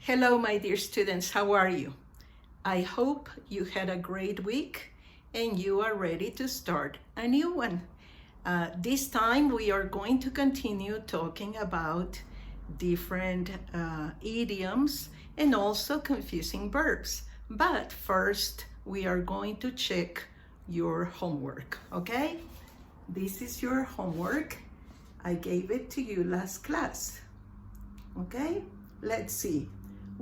Hello, my dear students, how are you? I hope you had a great week and you are ready to start a new one. This time we are going to continue talking about different idioms and also confusing verbs. But first, we are going to check your homework, okay? This is your homework. I gave it to you last class, okay? Let's see.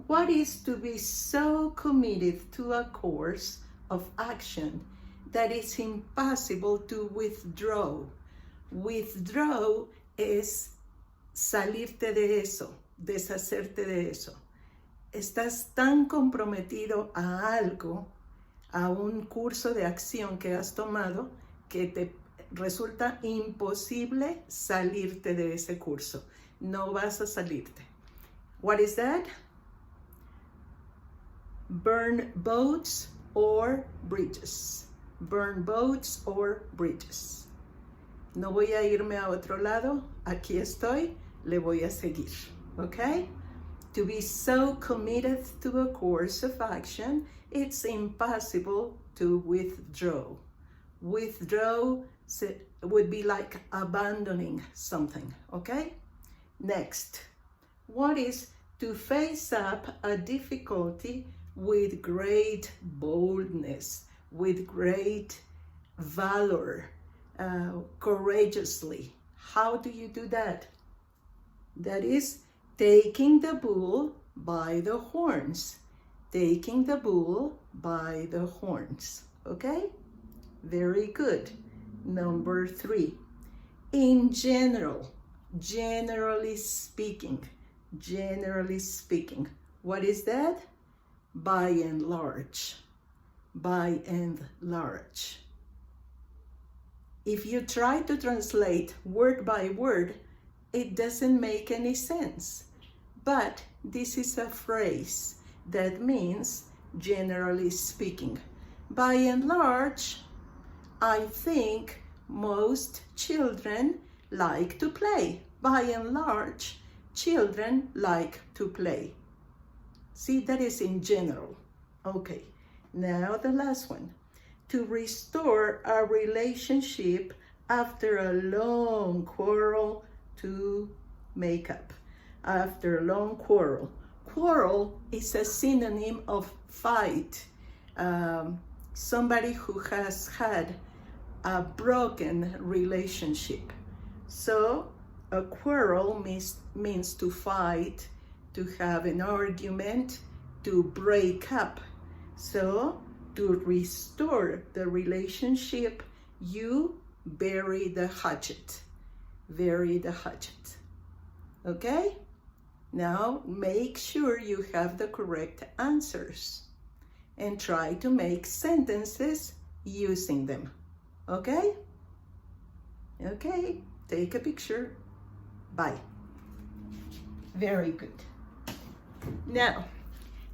What is to be so committed to a course of action that it's impossible to withdraw? Withdraw es salirte de eso, deshacerte de eso. Estás tan comprometido a algo, a un curso de acción que has tomado, que te resulta imposible salirte de ese curso. No vas a salirte. What is that? Burn boats or bridges. Burn boats or bridges. No voy a irme a otro lado. Aquí estoy. Le voy a seguir. Okay? To be so committed to a course of action, it's impossible to withdraw. Withdraw would be like abandoning something. Okay? Next. What is to face up a difficulty with great boldness, with great valor, courageously? How do you do that? That is taking the bull by the horns. Taking the bull by the horns. Okay? Very good. Number 3. In general, generally speaking. Generally speaking. What is that? By and large. By and large. If you try to translate word by word, it doesn't make any sense. But this is a phrase that means generally speaking. By and large, I think most children like to play. By and large, children like to play. See, that is in general. Okay, now the last one. To restore a relationship after a long quarrel, to make up. After a long quarrel. Quarrel is a synonym of fight. Somebody who has had a broken relationship. So, a quarrel means to fight, to have an argument, to break up. So, to restore the relationship, you bury the hatchet. Bury the hatchet. Okay? Now, make sure you have the correct answers and try to make sentences using them. Okay? Okay, take a picture. Bye. Very good. Now,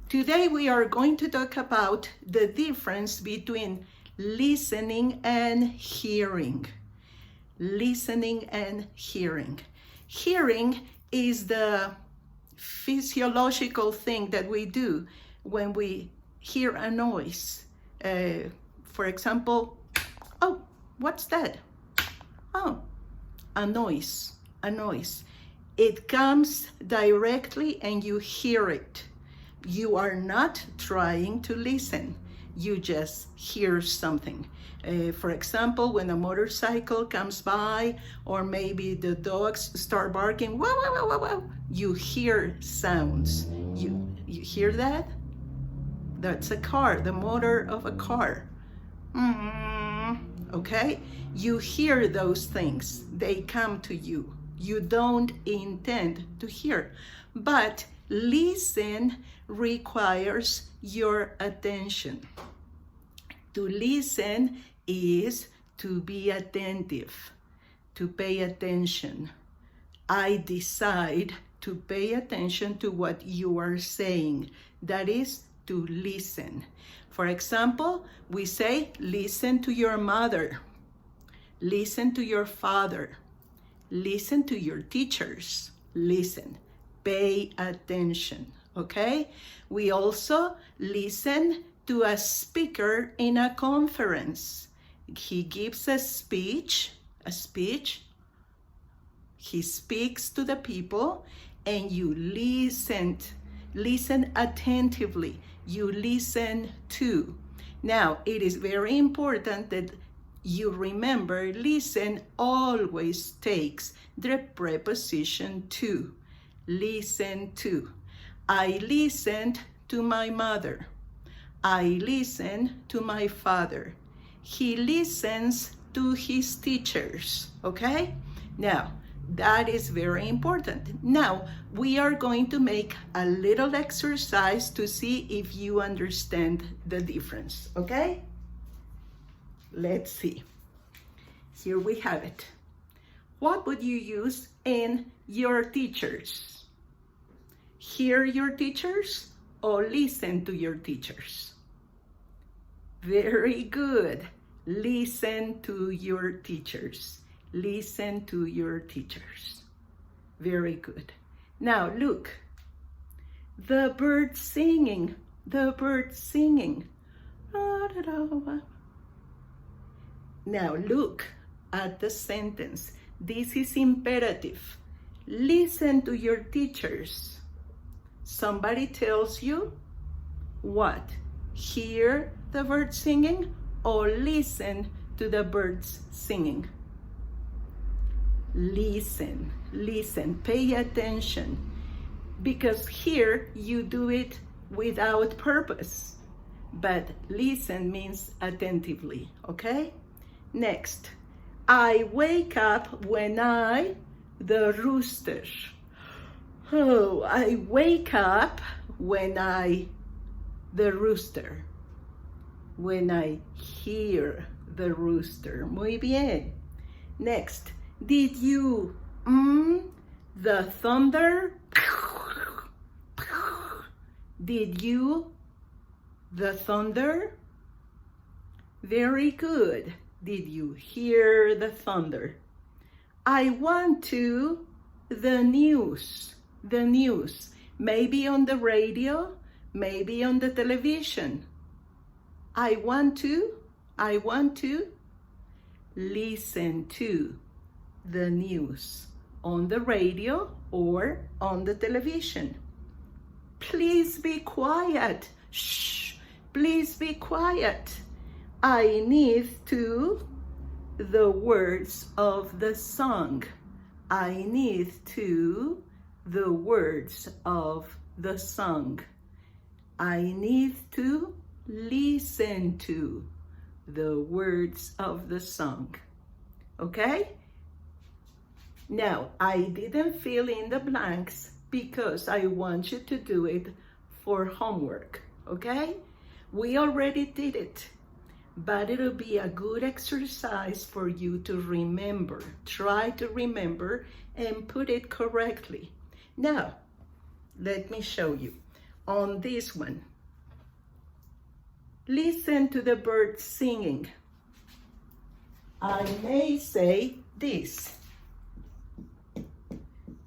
today we are going to talk about the difference between listening and hearing. Listening and hearing. Hearing is the physiological thing that we do when we hear a noise. For example, oh, what's that? Oh, a noise. A noise. It comes directly and you hear it. You are not trying to listen. You just hear something. For example, when a motorcycle comes by, or maybe the dogs start barking, wow, wow, wow, wow, wow, you hear sounds. You hear that? That's a car, the motor of a car. Okay? You hear those things. They come to you. You don't intend to hear. But listen requires your attention. To listen is to be attentive, to pay attention. I decide to pay attention to what you are saying. That is to listen. For example, we say, listen to your mother. Listen to your father. Listen to your teachers. Listen. Pay attention. okay? We also listen to a speaker in a conference. He gives a speech, he speaks to the people, and you listen attentively. You listen to. Now, it is very important that you remember, listen always takes the preposition to. Listen to. I listened to my mother. I listen to my father. He listens to his teachers, okay? Now, that is very important. Now, we are going to make a little exercise to see if you understand the difference, okay? Let's see. Here we have it. What would you use in your teachers? Hear your teachers or listen to your teachers? Very good. Listen to your teachers. Listen to your teachers. Very good. Now look. The bird singing. The bird singing. Now look at the sentence. This is imperative. Listen to your teachers. Somebody tells you what? Hear the birds singing or listen to the birds singing? Listen, listen, pay attention. Because here you do it without purpose. But listen means attentively, okay? Next, I wake up when the rooster. Oh, I wake up when the rooster. When I hear the rooster. Muy bien. Next, did you, the thunder? Did you, the thunder? Very good. Did you hear the thunder? I want to, the news. The news. Maybe on the radio, maybe on the television. I want to listen to the news on the radio or on the television. Please be quiet. Shh, please be quiet. I need to, the words of the song. I need to, the words of the song. I need to listen to the words of the song. Okay? Now, I didn't fill in the blanks because I want you to do it for homework. Okay? We already did it, but it'll be a good exercise for you to remember. Try to remember and put it correctly. Now, let me show you. On this one, listen to the birds singing. I may say this.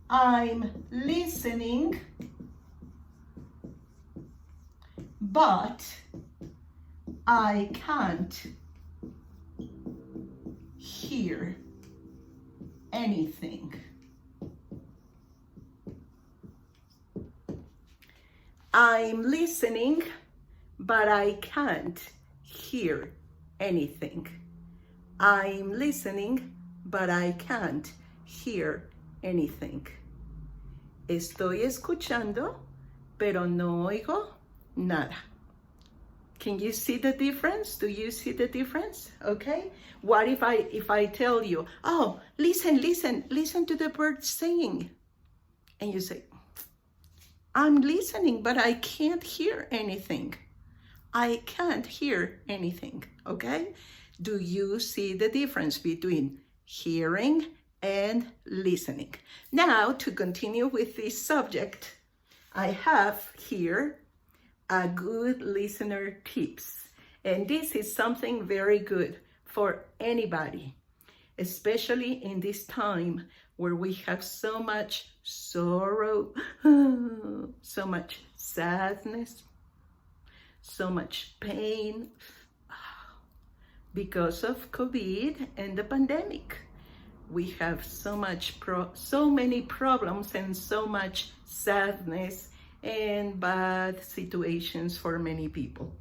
I'm listening, but I can't hear anything. I'm listening, but I can't hear anything. I'm listening, but I can't hear anything. Estoy escuchando, pero no oigo nada. Can you see the difference? Do you see the difference? Okay. What if I tell you, oh, listen to the birds singing, and you say, I'm listening, but I can't hear anything. I can't hear anything, okay? Do you see the difference between hearing and listening? Now, to continue with this subject, I have here a good listener tips. And this is something very good for anybody, especially in this time where we have so much sorrow, so much sadness, so much pain because of COVID and the pandemic. We have so many problems and so much sadness and bad situations for many people.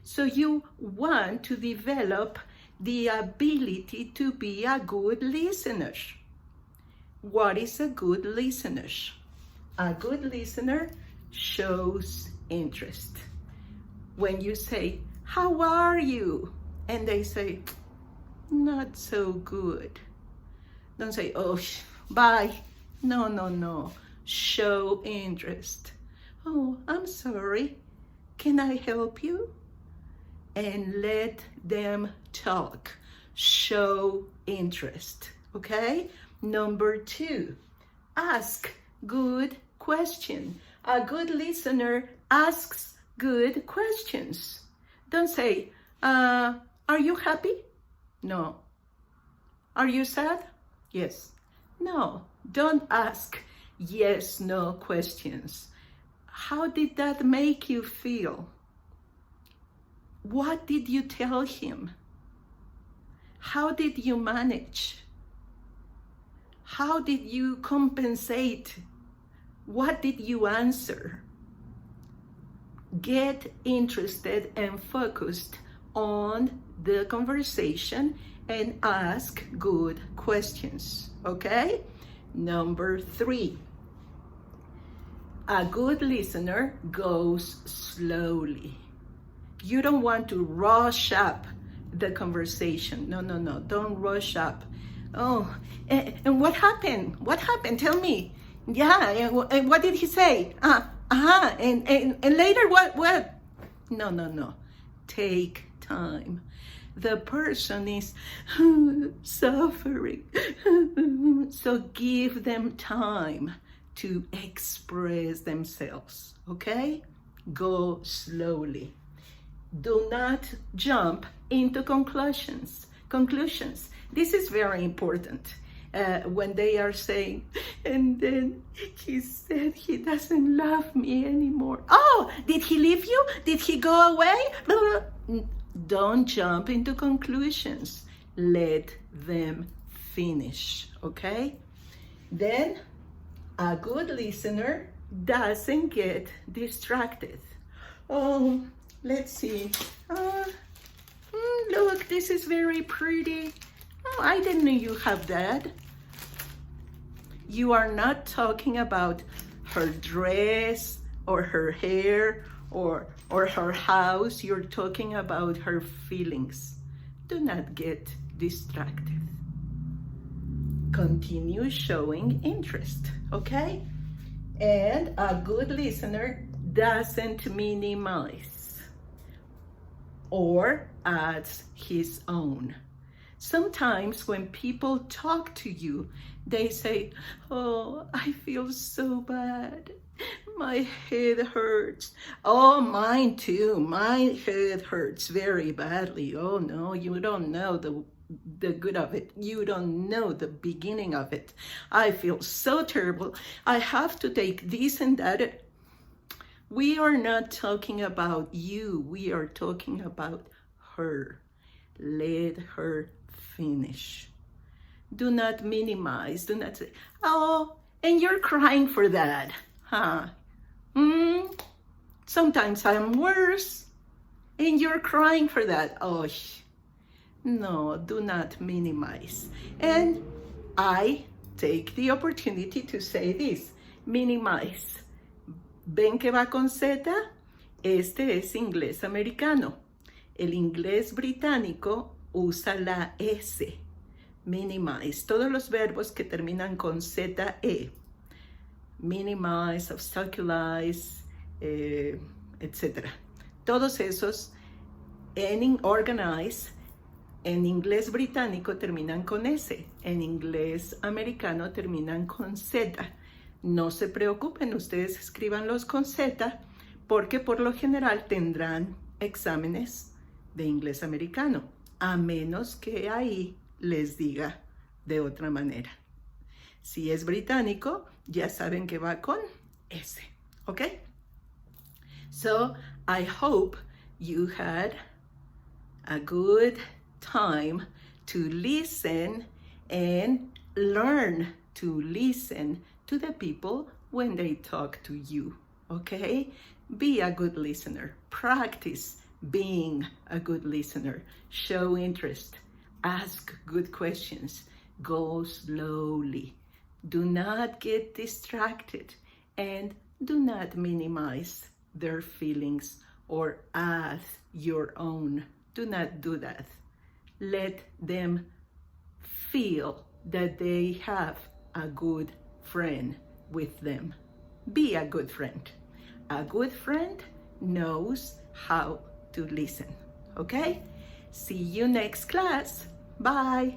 So you want to develop the ability to be a good listener. What is a good listener? A good listener shows interest. When you say, "How are you?" and they say, "Not so good." Don't say, "Oh, bye." No. Show interest. "Oh, I'm sorry. Can I help you?" And let them talk. Show interest, okay? Number 2, ask good questions. A good listener asks good questions. Don't say, "Are you happy?" No. "Are you sad?" Yes. No, don't ask yes/no questions. How did that make you feel? What did you tell him? How did you manage? How did you compensate? What did you answer? Get interested and focused on the conversation and ask good questions, okay? Number 3, a good listener goes slowly. You don't want to rush up the conversation. No, don't rush up. "Oh, and what happened? What happened? Tell me." "Yeah, and what did he say?" And later what? No. Take time. The person is suffering. So give them time to express themselves, okay? Go slowly. Do not jump into conclusions. This is very important. When they are saying, "And then he said he doesn't love me anymore." "Oh, did he leave you? Did he go away?" Don't jump into conclusions. Let them finish, okay? Then a good listener doesn't get distracted. "Oh, let's see. Look, this is very pretty. Oh, I didn't know you have that." You are not talking about her dress or her hair or her house. You're talking about her feelings. Do not get distracted. Continue showing interest, okay? And a good listener doesn't minimize or adds his own. Sometimes when people talk to you, they say, "Oh, I feel so bad. My head hurts." "Oh, mine too. My head hurts very badly." "Oh no, you don't know the good of it. You don't know the beginning of it. I feel so terrible. I have to take this and that." We are not talking about you. We are talking about her. Let her finish. Do not minimize. Do not say, "Oh, and you're crying for that, huh? Sometimes I'm worse, and you're crying for that." Oh, no, do not minimize. And I take the opportunity to say this, minimize. ¿Ven que va con Z? Este es inglés americano. El inglés británico usa la S. Minimize. Todos los verbos que terminan con ZE. Minimize, obstaculize, etc. Todos esos en organize, en inglés británico terminan con S. En inglés americano terminan con Z. No se preocupen, ustedes escríbanlos con Z porque por lo general tendrán exámenes de inglés americano, a menos que ahí les diga de otra manera. Si es británico, ya saben que va con S, ¿ok? So I hope you had a good time to listen and learn to listen to the people when they talk to you, okay? Be a good listener. Practice being a good listener. Show interest. Ask good questions. Go slowly. Do not get distracted, and do not minimize their feelings or add your own. Do not do that. Let them feel that they have a good friend with them. Be a good friend. A good friend knows how to listen. Okay? See you next class. Bye.